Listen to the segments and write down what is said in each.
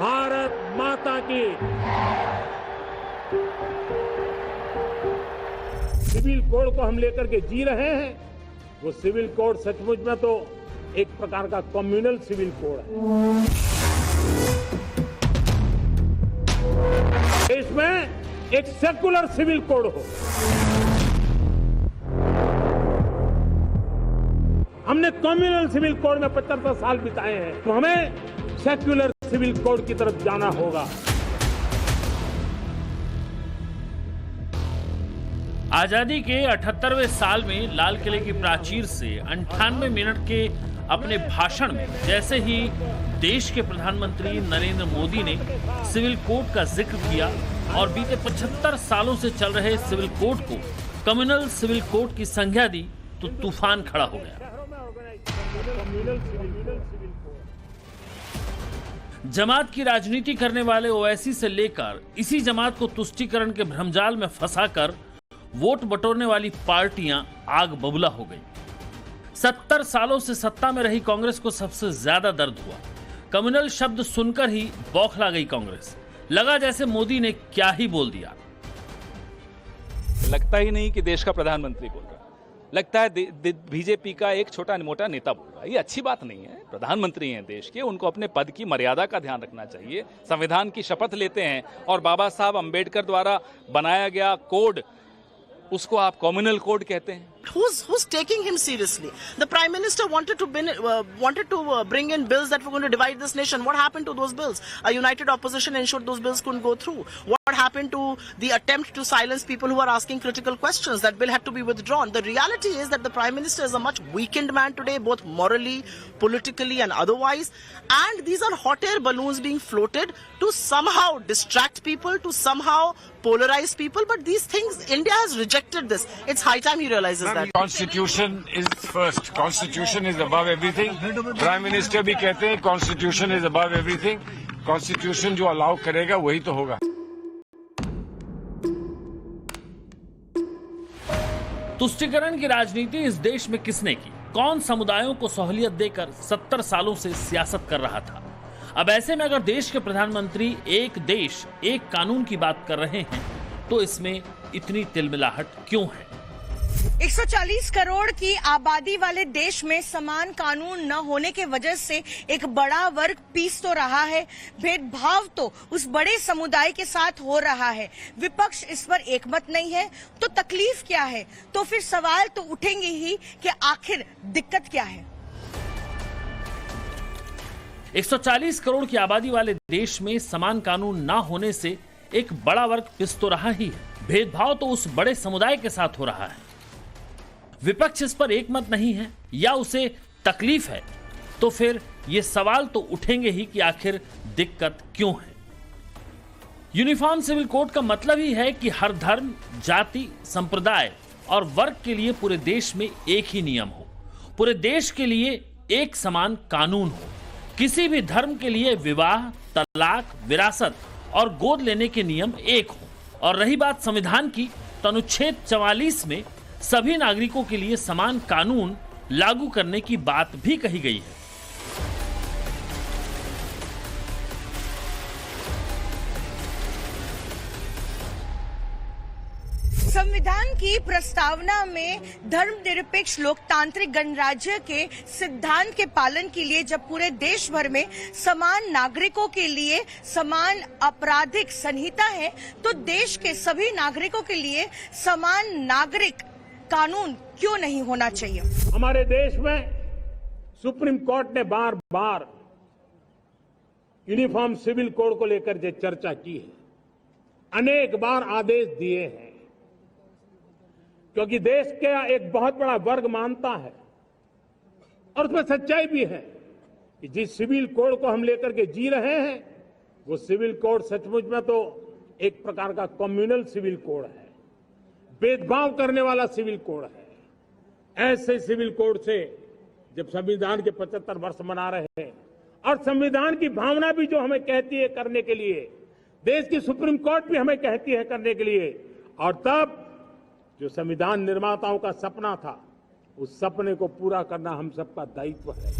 भारत माता की। Civil code को हम लेकर के जी रहे हैं, वो सिविल कोड सचमुच में तो एक प्रकार का कम्युनल सिविल कोड है। इसमें एक सेकुलर सिविल कोड हो। हमने कम्युनल सिविल कोड में 75 साल बिताए हैं, तो हमें सेक्युलर सिविल कोड की तरफ जाना होगा। आजादी के 78वें साल में लाल किले की प्राचीर से 98 मिनट के अपने भाषण में जैसे ही देश के प्रधानमंत्री नरेंद्र मोदी ने सिविल कोड का जिक्र किया और बीते 75 सालों से चल रहे सिविल कोड को कम्युनल सिविल कोड की संज्ञा दी, तो तूफान खड़ा हो गया। जमात की राजनीति करने वाले ओवैसी से लेकर इसी जमात को तुष्टीकरण के भ्रमजाल में फंसाकर वोट बटोरने वाली पार्टियां आग बबूला हो गई। 70 सालों से सत्ता में रही कांग्रेस को सबसे ज्यादा दर्द हुआ। कम्युनल शब्द सुनकर ही बौखला गई कांग्रेस। लगा जैसे मोदी ने क्या ही बोल दिया। लगता ही नहीं कि देश का प्रधानमंत्री बोल रहा, लगता है बीजेपी का एक छोटा मोटा नेता बोल रहा है। ये अच्छी बात नहीं है। प्रधानमंत्री हैं देश के, उनको अपने पद की मर्यादा का ध्यान रखना चाहिए। संविधान की शपथ लेते हैं और बाबा साहब अंबेडकर द्वारा बनाया गया कोड, उसको आप कम्युनल कोड कहते हैं। Who's taking him seriously? The Prime Minister wanted to bring in bills that were going to divide this nation. What happened to those bills? A united opposition ensured those bills couldn't go through. What happened to the attempt to silence people who are asking critical questions? That bill had to be withdrawn. The reality is that the Prime Minister is a much weakened man today, both morally, politically and otherwise. And these are hot air balloons being floated to somehow distract people, to somehow polarize people. But these things, India has rejected this. It's high time he realizes that. Constitution is first. Constitution is above everything. Prime Minister भी कहते हैं Constitution is above everything. Constitution जो allow करेगा वही तो होगा। तुष्टीकरण की राजनीति इस देश में किसने की? कौन समुदायों को सहूलियत देकर 70 सालों से सियासत कर रहा था? अब ऐसे में अगर देश के प्रधानमंत्री एक देश एक कानून की बात कर रहे हैं, तो इसमें इतनी तिलमिलाहट क्यों है? 140 करोड़ की आबादी वाले देश में समान कानून न होने के वजह से एक बड़ा वर्ग पीस तो रहा है। भेदभाव तो उस बड़े समुदाय के साथ हो रहा है। विपक्ष इस पर एकमत नहीं है, तो तकलीफ क्या है? तो फिर सवाल तो उठेंगे ही कि आखिर दिक्कत क्या है। 140 करोड़ की आबादी वाले देश में समान कानून ना होने से एक बड़ा वर्ग पिस तो रहा ही है। भेदभाव तो उस बड़े समुदाय के साथ हो रहा है। विपक्ष इस पर एकमत नहीं है या उसे तकलीफ है, तो फिर ये सवाल तो उठेंगे ही कि आखिर दिक्कत क्यों है। यूनिफॉर्म सिविल कोड का मतलब ही है कि हर धर्म, जाति, संप्रदाय और वर्ग के लिए पूरे देश में एक ही नियम हो, पूरे देश के लिए एक समान कानून हो। किसी भी धर्म के लिए विवाह, तलाक, विरासत और गोद लेने के नियम एक हो। और रही बात संविधान की, तो अनुच्छेद 44 में सभी नागरिकों के लिए समान कानून लागू करने की बात भी कही गई है। संविधान की प्रस्तावना में धर्मनिरपेक्ष लोकतांत्रिक गणराज्य के सिद्धांत के पालन के लिए जब पूरे देश भर में समान नागरिकों के लिए समान आपराधिक संहिता है, तो देश के सभी नागरिकों के लिए समान नागरिक कानून क्यों नहीं होना चाहिए? हमारे देश में सुप्रीम कोर्ट ने बार बार यूनिफॉर्म सिविल कोड को लेकर जो चर्चा की है, अनेक बार आदेश दिए हैं, क्योंकि देश का एक बहुत बड़ा वर्ग मानता है और उसमें सच्चाई भी है कि जिस सिविल कोड को हम लेकर के जी रहे हैं, वो सिविल कोड सचमुच में तो एक प्रकार का कम्युनल सिविल कोड है, भेदभाव करने वाला सिविल कोड है। ऐसे सिविल कोड से जब संविधान के 75 वर्ष मना रहे हैं और संविधान की भावना भी जो हमें कहती है करने के लिए, देश की सुप्रीम कोर्ट भी हमें कहती है करने के लिए, और तब जो संविधान निर्माताओं का सपना था, उस सपने को पूरा करना हम सबका दायित्व है।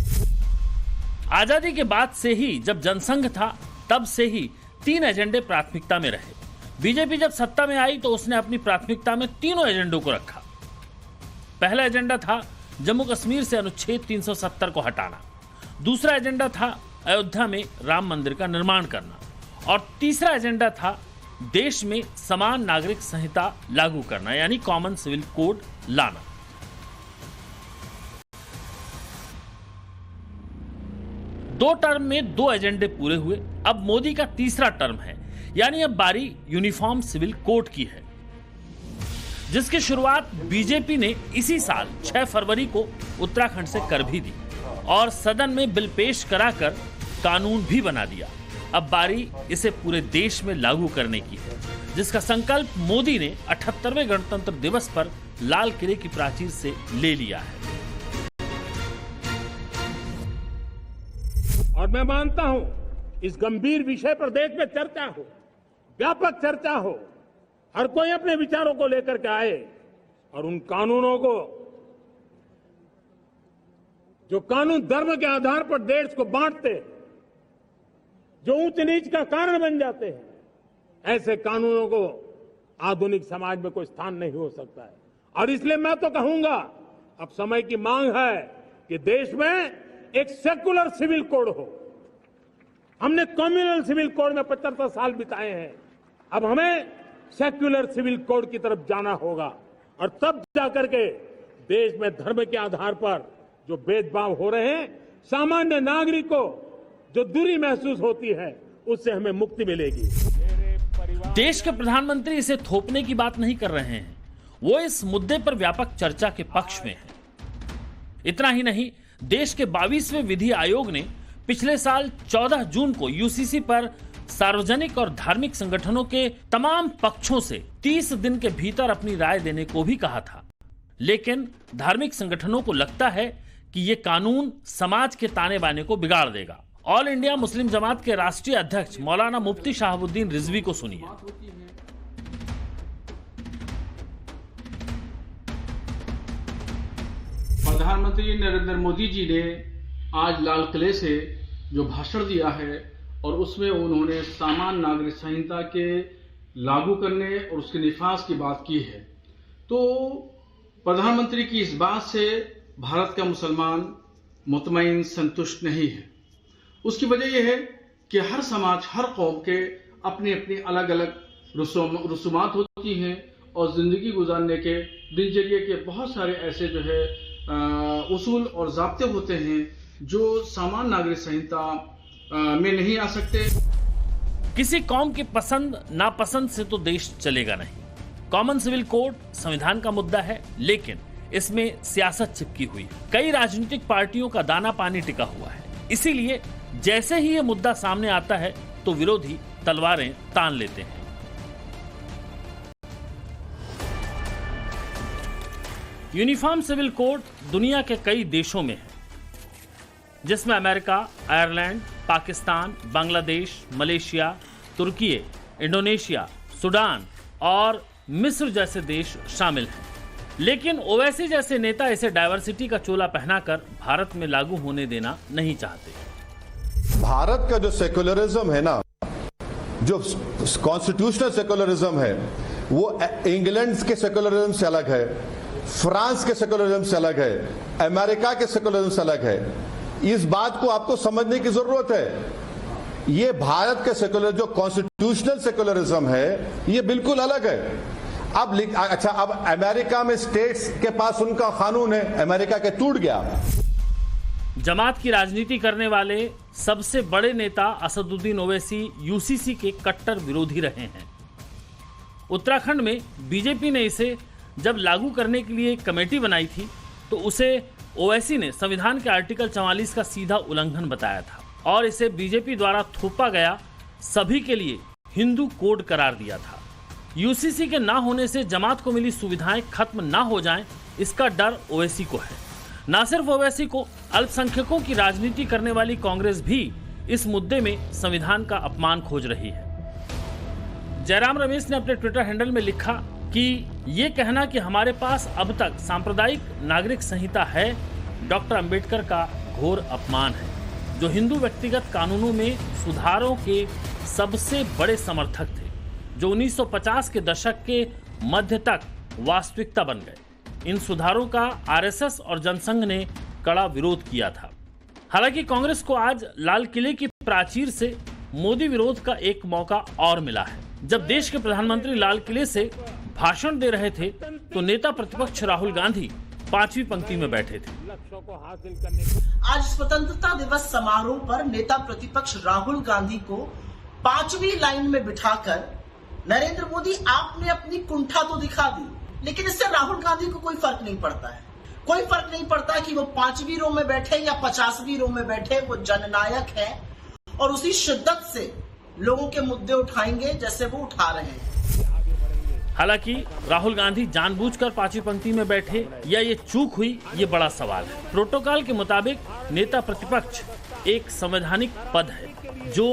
आजादी के बाद से ही जब जनसंघ था, तब से ही 3 एजेंडे प्राथमिकता में रहे। बीजेपी जब सत्ता में आई तो उसने अपनी प्राथमिकता में तीनों एजेंडों को रखा। पहला एजेंडा था जम्मू कश्मीर से अनुच्छेद 370 को हटाना, दूसरा एजेंडा था अयोध्या में राम मंदिर का निर्माण करना, और तीसरा एजेंडा था देश में समान नागरिक संहिता लागू करना, यानी कॉमन सिविल कोड लाना। दो टर्म में 2 एजेंडे पूरे हुए। अब मोदी का तीसरा टर्म है, यानी अब बारी यूनिफॉर्म सिविल कोड की है, जिसकी शुरुआत बीजेपी ने इसी साल 6 फरवरी को उत्तराखंड से कर भी दी और सदन में बिल पेश कराकर कानून भी बना दिया। अब बारी इसे पूरे देश में लागू करने की है, जिसका संकल्प मोदी ने 78वें गणतंत्र दिवस पर लाल किले की प्राचीर से ले लिया है। और मैं मानता हूं इस गंभीर विषय पर देश में चर्चा हो, व्यापक चर्चा हो, हर कोई अपने विचारों को लेकर के आए और उन कानूनों को, जो कानून धर्म के आधार पर देश को बांटते, जो ऊंच नीच का कारण बन जाते हैं, ऐसे कानूनों को आधुनिक समाज में कोई स्थान नहीं हो सकता है। और इसलिए मैं तो कहूंगा अब समय की मांग है कि देश में एक सेकुलर सिविल कोड हो। हमने कम्युनल सिविल कोड में 75 साल बिताए हैं, अब हमें सेक्युलर सिविल कोड की तरफ जाना होगा और तब जाकर के देश में धर्म के आधार पर जो भेदभाव हो रहे हैं, सामान्य नागरिक को जो दूरी महसूस होती है, उससे हमें मुक्ति मिलेगी। देश के प्रधानमंत्री इसे थोपने की बात नहीं कर रहे हैं, वो इस मुद्दे पर व्यापक चर्चा के पक्ष में हैं। इतना ही नहीं, देश के 22वें विधि आयोग ने पिछले साल 14 जून को यूसीसी पर सार्वजनिक और धार्मिक संगठनों के तमाम पक्षों से 30 दिन के भीतर अपनी राय देने को भी कहा था। लेकिन धार्मिक संगठनों को लगता है कि ये कानून समाज के ताने बाने को बिगाड़ देगा। ऑल इंडिया मुस्लिम जमात के राष्ट्रीय अध्यक्ष मौलाना मुफ्ती शहाबुद्दीन रिजवी को सुनिए। प्रधानमंत्री नरेंद्र मोदी जी ने आज लाल किले से जो भाषण दिया है और उसमें उन्होंने समान नागरिक संहिता के लागू करने और उसके निफाज की बात की है, तो प्रधानमंत्री की इस बात से भारत का मुसलमान मुतमईन संतुष्ट नहीं है। उसकी वजह यह है कि हर समाज, हर कौम के अपनी अपनी अलग अलग रसूमात होती हैं और जिंदगी गुजारने के दिनचर्या के बहुत सारे ऐसे जो है उसूल और ज़ाब्ते होते हैं जो समान नागरिक संहिता में नहीं आ सकते। किसी कौम की पसंद नापसंद से तो देश चलेगा नहीं। कॉमन सिविल कोड संविधान का मुद्दा है, लेकिन इसमें सियासत चिपकी हुई है। कई राजनीतिक पार्टियों का दाना पानी टिका हुआ है, इसीलिए जैसे ही ये मुद्दा सामने आता है तो विरोधी तलवारें तान लेते हैं। यूनिफॉर्म सिविल कोड दुनिया के कई देशों में है, जिसमें America, Ireland, Pakistan, Bangladesh, Malaysia, तुर्की, इंडोनेशिया, सूडान और मिस्र जैसे देश शामिल हैं। लेकिन ओवैसी जैसे नेता इसे डाइवर्सिटी का चोला पहनाकर भारत में लागू होने देना नहीं चाहते। भारत का जो सेकुलरिज्म है ना, जो कॉन्स्टिट्यूशनल सेकुलरिज्म है, वो इंग्लैंड के सेकुलरिज्म से अलग है, फ्रांस के सेकुलरिज्म से अलग है, अमेरिका के सेकुलरिज्म से अलग है। इस बात को आपको समझने की जरूरत है। ये भारत के सेकुलर जो कॉन्स्टिट्यूशनल सेकुलरिज्म है, ये बिल्कुल अलग है। अब अमेरिका में स्टेट्स के पास उनका कानून है, अमेरिका के टूट गया। जमात की राजनीति करने वाले सबसे बड़े नेता असदुद्दीन ओवैसी यूसीसी के कट्टर विरोधी रहे हैं। उत्तराखंड में बीजेपी ने इसे जब लागू करने के लिए कमेटी बनाई थी तो उसे ओवैसी ने संविधान के आर्टिकल 44 का सीधा उल्लंघन बताया था और इसे बीजेपी द्वारा थोपा गया सभी के लिए हिंदू कोड करार दिया था। यूसीसी के ना होने से जमात को मिली सुविधाएं खत्म ना हो जाएं, इसका डर ओवैसी को है। न सिर्फ ओवैसी को, अल्पसंख्यकों की राजनीति करने वाली कांग्रेस भी इस मुद्दे में संविधान का अपमान खोज रही है। जयराम रमेश ने अपने ट्विटर हैंडल में लिखा कि ये कहना कि हमारे पास अब तक सांप्रदायिक नागरिक संहिता है, डॉक्टर अंबेडकर का घोर अपमान है। जो हिंदू व्यक्तिगत कानूनों में सुधारों के सबसे बड़े समर्थक थे, जो 1950 के दशक के मध्य तक वास्तविकता बन गए। इन सुधारों का आरएसएस और जनसंघ ने कड़ा विरोध किया था। हालांकि कांग्रेस को आज लाल किले की प्राचीर से मोदी विरोध का एक मौका और मिला है। जब देश के प्रधानमंत्री लाल किले से भाषण दे रहे थे तो नेता प्रतिपक्ष राहुल गांधी 5वीं पंक्ति में बैठे थे। आज स्वतंत्रता दिवस समारोह पर नेता प्रतिपक्ष राहुल गांधी को 5वीं लाइन में बिठाकर नरेंद्र मोदी आपने अपनी कुंठा तो दिखा दी, लेकिन इससे राहुल गांधी को कोई फर्क नहीं पड़ता है। कोई फर्क नहीं पड़ता कि वो 5वीं रो में बैठे या 50वीं रो में बैठे, वो जननायक है और उसी शिद्दत से लोगों के मुद्दे उठाएंगे जैसे वो उठा रहे हैं। हालांकि राहुल गांधी जानबूझकर 5वीं पंक्ति में बैठे या ये चूक हुई, ये बड़ा सवाल है। प्रोटोकॉल के मुताबिक नेता प्रतिपक्ष एक संवैधानिक पद है जो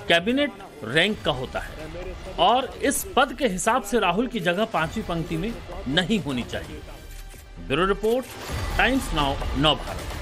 कैबिनेट रैंक का होता है और इस पद के हिसाब से राहुल की जगह 5वीं पंक्ति में नहीं होनी चाहिए। ब्यूरो रिपोर्ट, टाइम्स नाउ, नव भारत।